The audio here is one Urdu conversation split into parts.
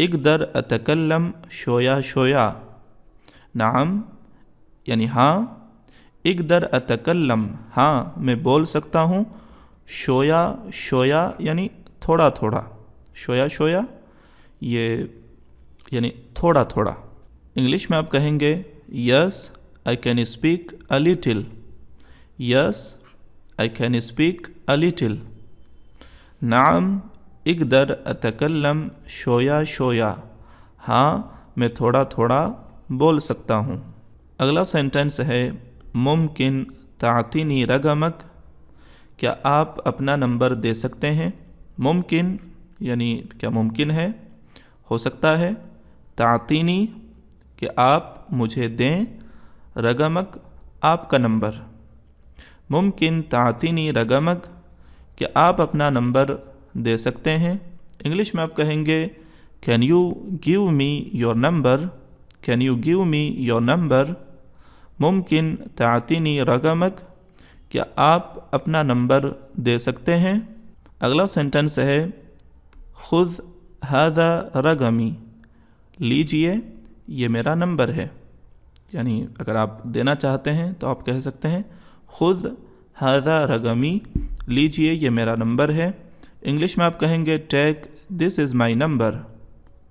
اقدر اتکلم شویا شویا، نعم یعنی ہاں، اقدر اتکلم ہاں میں بول سکتا ہوں، شویا شویا یعنی تھوڑا تھوڑا، شویا شویا یہ یعنی تھوڑا تھوڑا۔ انگلش میں آپ کہیں گے yes I can speak a little, yes I can speak a little, نعم اقدر اتکلم شویا شویا، ہاں میں تھوڑا تھوڑا بول سکتا ہوں۔ اگلا سینٹنس ہے ممکن تعطینی رقمک، کیا آپ اپنا نمبر دے سکتے ہیں؟ ممکن یعنی کیا ممکن ہے، ہو سکتا ہے، تعطینی کہ آپ مجھے دیں، رقمک آپ کا نمبر، ممکن تعطینی رقمک کہ آپ اپنا نمبر دے سکتے ہیں۔ انگلش میں آپ کہیں گے can you give me your number, can you give me your number, ممکن تعطینی رقمک کیا آپ اپنا نمبر دے سکتے ہیں۔ اگلا سینٹنس ہے خذ ھذا رقمی، لیجئے یہ میرا نمبر ہے، یعنی اگر آپ دینا چاہتے ہیں تو آپ کہہ سکتے ہیں خذ ھذا رقمی، لیجئے یہ میرا نمبر ہے۔ انگلش میں آپ کہیں گے ٹیک دس از my number,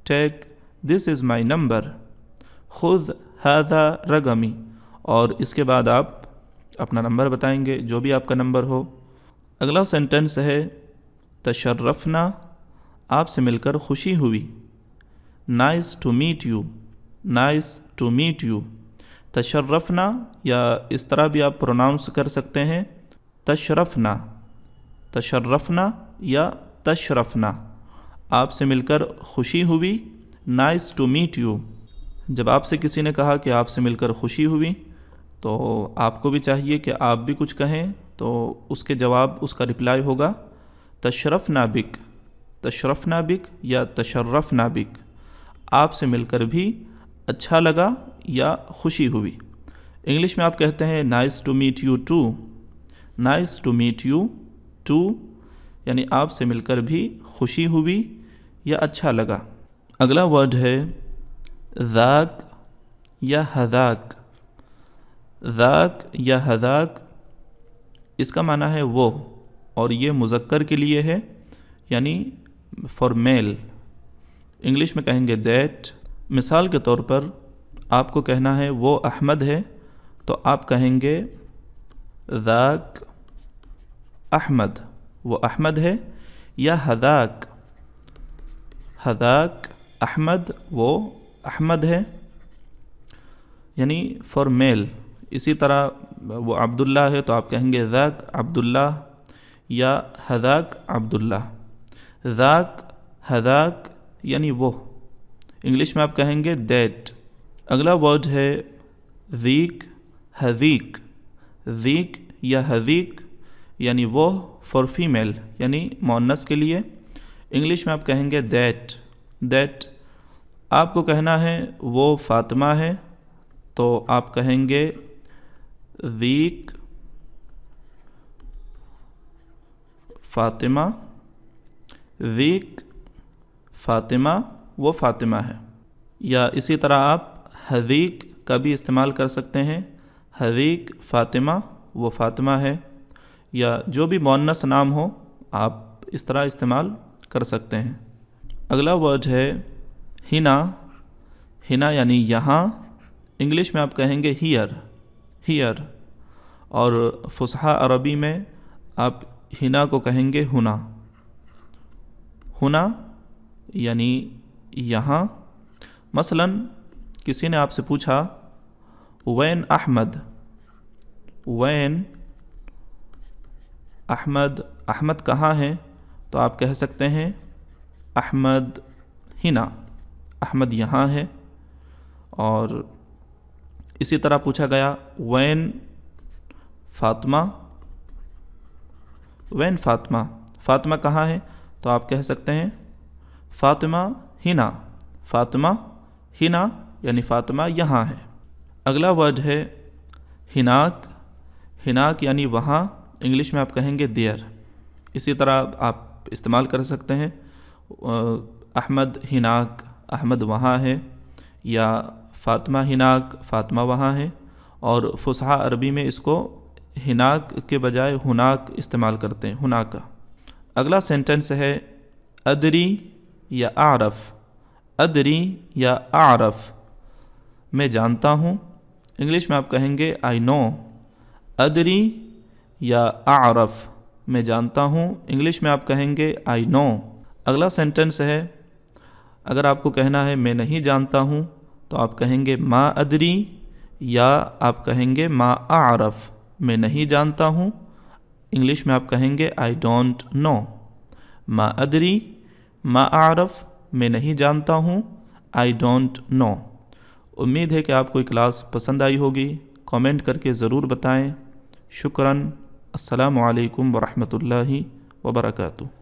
take this is my number, خذ ھذا رقمی، اور اس کے بعد آپ اپنا نمبر بتائیں گے جو بھی آپ کا نمبر ہو۔ اگلا سینٹنس ہے تشرفنا، آپ سے مل کر خوشی ہوئی، nice to meet you, nice to meet you, تشرفنا یا اس طرح بھی آپ پروناؤنس کر سکتے ہیں تشرفنا، تشرفنا یا تشرفنا، آپ سے مل کر خوشی ہوئی، نائس ٹو میٹ یو۔ جب آپ سے کسی نے کہا کہ آپ سے مل کر خوشی ہوئی تو آپ کو بھی چاہیے کہ آپ بھی کچھ کہیں، تو اس کے جواب اس کا رپلائی ہوگا تشرفنا بک، تشرفنا بک یا تشرفنا بک، آپ سے مل کر بھی اچھا لگا یا خوشی ہوئی۔ انگلش میں آپ کہتے ہیں nice to meet you too, nice to meet you too یعنی آپ سے مل کر بھی خوشی ہوئی یا اچھا لگا۔ اگلا ورڈ ہے ذاک یا حذاک، ذاک یا حذاک اس کا معنی ہے وہ، اور یہ مذکر کے لیے ہے یعنی فار میل۔ انگلش میں کہیں گے دیٹ، مثال کے طور پر آپ کو کہنا ہے وہ احمد ہے تو آپ کہیں گے ذاک احمد، وہ احمد ہے، یا حذاک، حذاک احمد، وہ احمد ہے، یعنی فار میل۔ اسی طرح وہ عبداللہ ہے تو آپ کہیں گے ذاک عبداللہ یا حذاک عبداللہ، ذاک حذاک یعنی وہ۔ انگلش میں آپ کہیں گے دیٹ۔ اگلا ورڈ ہے ذیک حذیک، ذیک یا حذیک یعنی وہ فار فیمیل یعنی مؤنث کے لیے۔ انگلش میں آپ کہیں گے دیٹ، دیٹ آپ کو کہنا ہے وہ فاطمہ ہے تو آپ کہیں گے ذیک فاطمہ، ذیک فاطمہ، وہ فاطمہ ہے۔ یا اسی طرح آپ حذیک کا بھی استعمال کر سکتے ہیں، حذیک فاطمہ، وہ فاطمہ ہے، یا جو بھی مؤنث نام ہو آپ اس طرح استعمال کر سکتے ہیں۔ اگلا ورڈ ہے ہنا، ہنا یعنی یہاں، انگلش میں آپ کہیں گے ہیئر، ہیئر، اور فصحیٰ عربی میں آپ ہنا کو کہیں گے ہنا، ہنا یعنی یہاں۔ مثلا کسی نے آپ سے پوچھا وین احمد، وین احمد، احمد کہاں ہے، تو آپ کہہ سکتے ہیں احمد ہنا، احمد یہاں ہے۔ اور اسی طرح پوچھا گیا وین فاطمہ، وین فاطمہ، فاطمہ کہاں ہے، تو آپ کہہ سکتے ہیں فاطمہ ہنا، فاطمہ ہنا یعنی فاطمہ یہاں ہے۔ اگلا ورڈ ہے ہناک، ہناک یعنی وہاں، انگلش میں آپ کہیں گے دیئر۔ اسی طرح آپ استعمال کر سکتے ہیں احمد ہناک، احمد وہاں ہے، یا فاطمہ ہناک، فاطمہ وہاں ہے. اور فصحا عربی میں اس کو ہناک کے بجائے ہناک استعمال کرتے ہیں، ہناکا. اگلا سینٹنس ہے ادری یا اعرف. ادری یا اعرف، میں جانتا ہوں. انگلش میں آپ کہیں گے آئی نو. ادری یا اعرف، میں جانتا ہوں. انگلش میں آپ کہیں گے آئی نو. اگلا سینٹنس ہے، اگر آپ کو کہنا ہے میں نہیں جانتا ہوں تو آپ کہیں گے ما ادری، یا آپ کہیں گے ما اعرف، میں نہیں جانتا ہوں. انگلش میں آپ کہیں گے آئی ڈونٹ نو. ما ادری، ما اعرف، میں نہیں جانتا ہوں، آئی ڈونٹ نو. امید ہے کہ آپ کو یہ کلاس پسند آئی ہوگی. کامنٹ کر کے ضرور بتائیں. شکراً. السلام علیکم ورحمۃ اللہ وبرکاتہ.